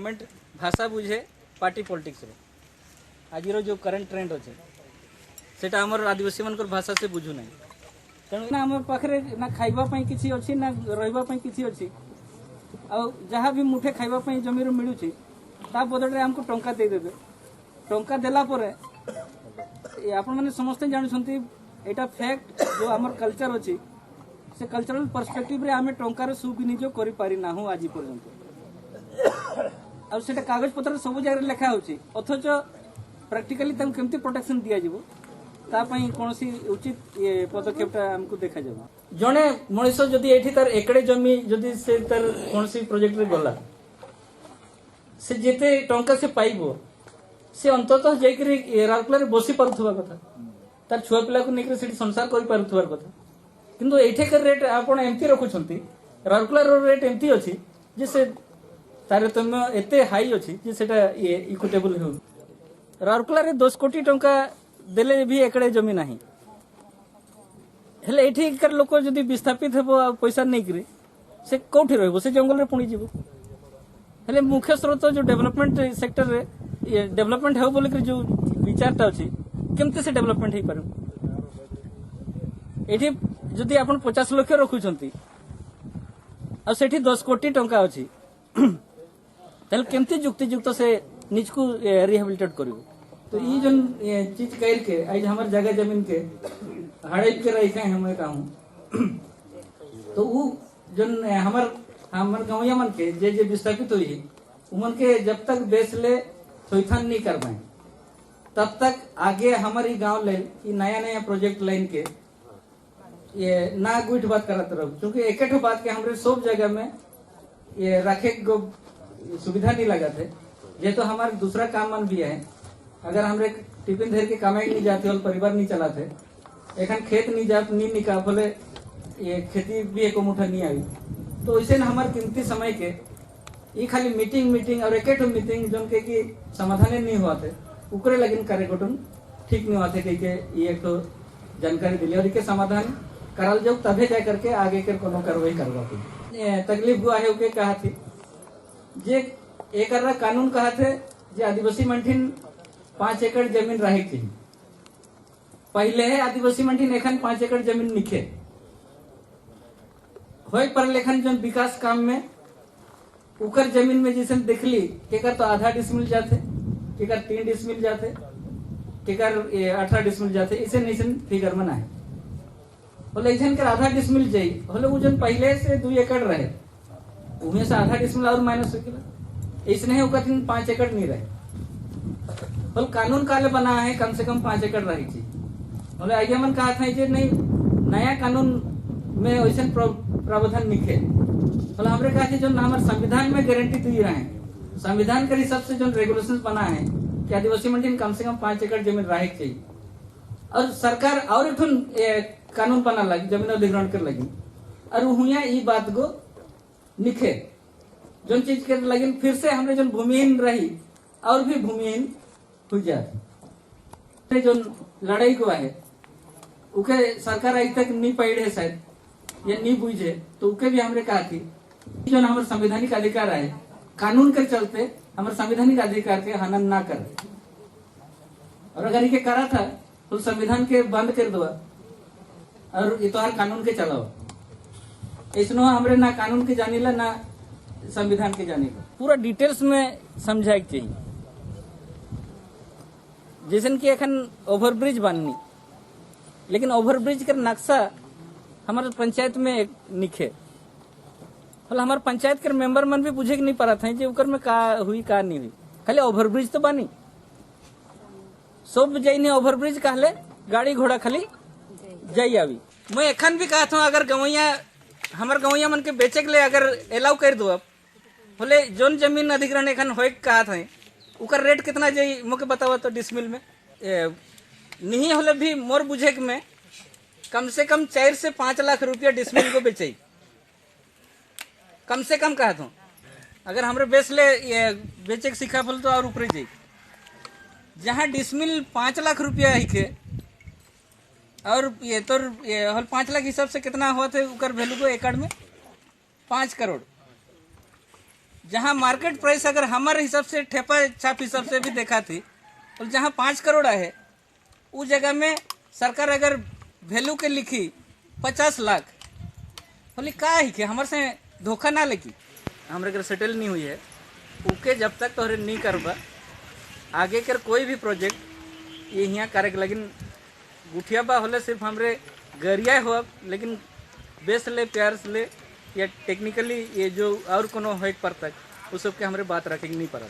Government भाषा बुझे party politics रे आज जो करंट ट्रेंड अच्छे सेटा हमर आदिवासी मान भाषा से बुझू ना तेणु ना आम पाखे ना खाइबापी किसी अच्छी ना रही किसी अच्छी जहाँ भी मुठे खाइबापी जमी मिलूँ ता बदल में आमको टंका देदेवे टंका देला आपण मैंने समस्ते जानते यहाँ फैक्ट जो आमर कल्चर अच्छी से कल्चरल पर्सपेक्टिव रे आमे टंकार सुविनियोग करि पारि ना हूँ आज पर्यंत और सेटा कागज पत्र सब जगह लिखा होची अथच प्रैक्टिकली तम केमती प्रोटेक्शन दिया जिवो ता पई कोनसी उचित ये पदक्षेपटा हमको देखा जाबो जणे मनुष्य जदी एठी तार एकड़े जमी जदी से तार कोनसी प्रोजेक्ट रे गला से जेते टंका से पाइबो से अंततः जेकरी राउरकेला रे बसी पारुथबा कथा तार छुआ पिला को नेकरे सेठी संसार करि पारुथबार कथा किंतु एठेकर रेट आपण एमती रखुछंती राउरकेला रो रेट एमती अछि जे से तारतम्य एते हाई अछि जे सेटा ये इक्विटेबल हो राउरकेला रे 10 कोटी टंका देले भी एकड़े जमी नाही हेले एठेकर लोक जदी विस्थापित हेबो पैसा नै करी से कोठी रहबो से जंगल रे पुणी जीवो हेले मुख्य स्रोत जो डेवलपमेंट सेक्टर रे ये डेवलपमेंट हो बोले कि जो विचारटा अछि केमते से डेवलपमेंट हे पारो एठी जदि आपण 50 लाख रखुछंती आ सेठी 10 कोटी टंका अछि तल केमती युक्त से निज को रिहेबिलिटेट करिवो तो ई जन चीज कइर के आज हमर जगह जमीन के हड़प के रखे हम कहूं तो उ जन हमर गांवया मन के जे विस्थापित होई उमन के जब तक बेच ले थोइथान नहीं कर पाए तब तक आगे हमारी गांव ले ई नया प्रोजेक्ट लाइन के ये ना गुट बात करत रहो क्योंकि एक बात के हमरे सब जगह में ये रखे को सुविधा नहीं लगा थे ये तो हमारे दूसरा काम मन भी है अगर हमरे टिफिन धर के कमाई नहीं जाते और परिवार नहीं चलाते एखन खेत नहीं जात नहीं निका बोले ये खेती भी एक मुठा नहीं आई तो ऐसे न हमारे कीमती समय के ये खाली मीटिंग और एक मीटिंग जो के समाधान नहीं हुआ थे उकरे लगिन कार्यक्रम ठीक नहीं हुआ थे कि ये एक तो जानकारी दिली और के समाधान कराल जाओ तबे जा करके आगे के कोनो कार्रवाई करवा तकलीफ हुआ है कहा थी जे एक कानून कहा थे जे आदिवासी मंठिन 5 एकड़ जमीन रहे थी पहले है आदिवासी मंठिन एखन 5 एकड़ जमीन निखे होय पर लेखन जो विकास काम में उकर जमीन में जैसे देखली केकर तो आधा डिसमिल जाते केकर 3 डिसमिल जाते केकर 18 डिसमिल जाते इसे नहीं फिगर में है बोले इधन कर आधा डिसमिल जाई बोले वो जन पहले से 2 एकड़ रहे उन्हें से आधा डिसमिल और माइनस हो गया इसने उका 5 एकड़ नहीं रहे बोल कानून काले बना है कम से कम 5 एकड़ रही थी बोले आगे मन कहा था जे नहीं नया कानून में वैसे प्रावधान निके बोले हमरे कहा जो हमारे संविधान में गारंटी दी रहे हैं संविधान के हिसाब से जो रेगुलेशन बना है कि आदिवासी मंडी कम से कम 5 एकड़ जमीन रहे चाहिए और सरकार और एक कानून बना लगी जमीन अधिग्रहण कर लगी और हुआ ये बात को निखे जो चीज के लगी फिर से हमने जो भूमिहीन रही और भी भूमिहीन हो जाती जो लड़ाई को है उके सरकार अभी तक नहीं पढ़े शायद या नहीं बुझे तो उके भी हमने कहा थी जो हमारे संवैधानिक अधिकार है कानून के चलते हमारे संवैधानिक अधिकार के हनन ना करे और अगर ये करा था तो संविधान के बंद कर दो और ये तो हर कानून के चलाओ इसनो हमरे ना कानून के जानीला ना संविधान के जानीला पूरा डिटेल्स में समझाए चाहिए जैसे कि एखन ओवरब्रिज बननी लेकिन ओवरब्रिज का नक्शा हमारे पंचायत में निखे मतलब हमारे पंचायत के मेंबर मन भी पूछे कि नहीं पड़ा था उकर में का हुई का नहीं हुई खाली ओवरब्रिज तो बनी सब जाइने ओवरब्रिज कहले गाड़ी घोड़ा खाली जाई आवी मैं एखन भी कहा था अगर गवैया हमार गवैया मन के बेचे के लिए अगर अलाउ कर दो अब बोले जोन जमीन अधिग्रहण एखन होए कहा था उकर रेट कितना जाई मोके बताओ तो डिसमिल में नहीं होले भी मोर बुझे में कम से कम 4 से 5 लाख रुपया डिसमिल को बेचे कम से कम कहा था अगर हमरे बेच ले बेचे के सिखा फल तो और ऊपर जाई जहाँ डिसमिल 5 लाख रुपया ही के और ये तो 5 लाख हिसाब से कितना हुआ थे उकर वैल्यू को एकड़ में 5 करोड़ जहाँ मार्केट प्राइस अगर हमारे हिसाब से ठेपा छाप हिसाब से भी देखा थी, और जहाँ 5 करोड़ है उस जगह में सरकार अगर वैल्यू के लिखी 50 लाख, बोली का ही कि हमारे से धोखा ना लेकी हमारे अगर सेटल नहीं हुई है उके जब तक तो नहीं करबा आगे कर कोई भी प्रोजेक्ट ये यहाँ करे। लेकिन गुठिया बा होले सिर्फ हमरे गरिया हो, लेकिन बेस ले प्यार से ले या टेक्निकली ये जो और कोनो हो पर तक उस सबके हमारे बात रखेंगे नहीं पड़ा।